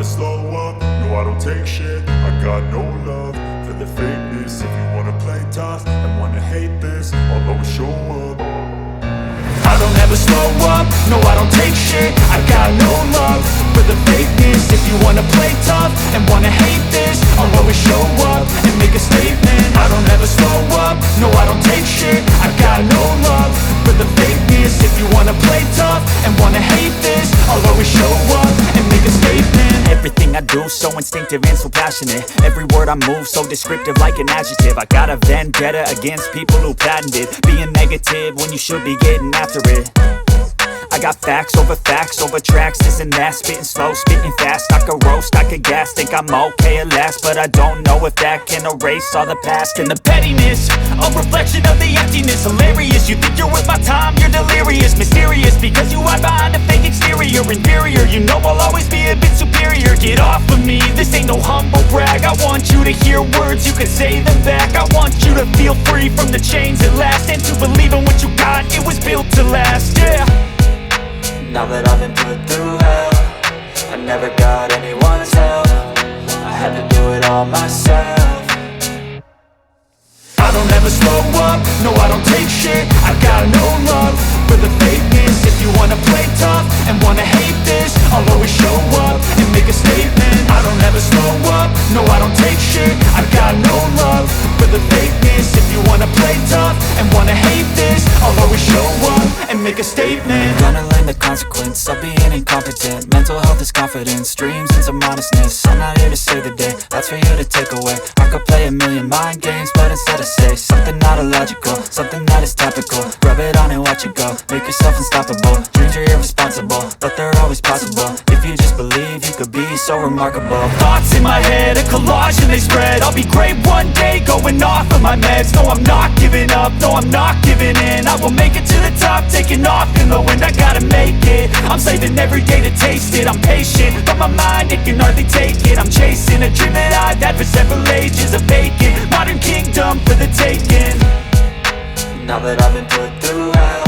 slow up, no I don't take shit. I got no love for the fakeness. If you wanna play tough and wanna hate this, I'll always show up. I don't ever slow up, no I don't take shit. I got no love for the fakeness. If you wanna play tough and wanna hate this, I'll always show up and make a statement. I don't ever slow up, no I don't take shit. I got no love for the fakeness. If you wanna play tough and wanna hate this, I'll always show up and make a statement. Everything I do so instinctive and so passionate. Every word I move so descriptive like an adjective. I got a vendetta against people who patented being negative when you should be getting after it. I got facts over tracks, this and that. Spitting slow, spitting fast, I could roast, I could gas. Think I'm okay at last, but I don't know if that can erase all the past. And the pettiness, a reflection of the emptiness. Hilarious, you think you're worth my time, you're delirious. Mysterious, because you hide behind a fake exterior. Inferior, you know I'll always be a bit superior. Get off of me, this ain't no humble brag. I want you to hear words, you can say them back. I want you to feel free from the chains at last, and to believe in what you got, it was built to last, yeah. Now that I've been put through hell, I never got anyone's help. I had to do it all myself. I don't ever slow up, no I don't take shit. I got no love for the fakeness. If you wanna play tough and wanna hate this, I'll always show up and make a statement. I don't ever slow up, no I don't take shit. I got no love for the fakeness. If you wanna play tough and wanna hate this, I'll always show up and make a statement. Gonna learn the consequence of being incompetent. Mental health is confidence, dreams and some honestness. I'm not here to save the day, that's for you to take away. I could play a million mind games, but instead I say something not illogical, something that is topical. Rub it on and watch it go, make yourself unstoppable. Dreams are irresponsible, but they're always possible. If you just believe, you could be so remarkable. Thoughts in my head, a collage and they spread. I'll be great one day, going off of my meds. No, I'm not giving up, no, I'm not giving in. I will make it to the top, taking off in the wind. I gotta make it, I'm saving every day to taste it. I'm patient, but my mind, it can hardly take it. I'm chasing a dream that I've had for several ages. A vacant, modern kingdom for the taking. Now that I've been put through hell,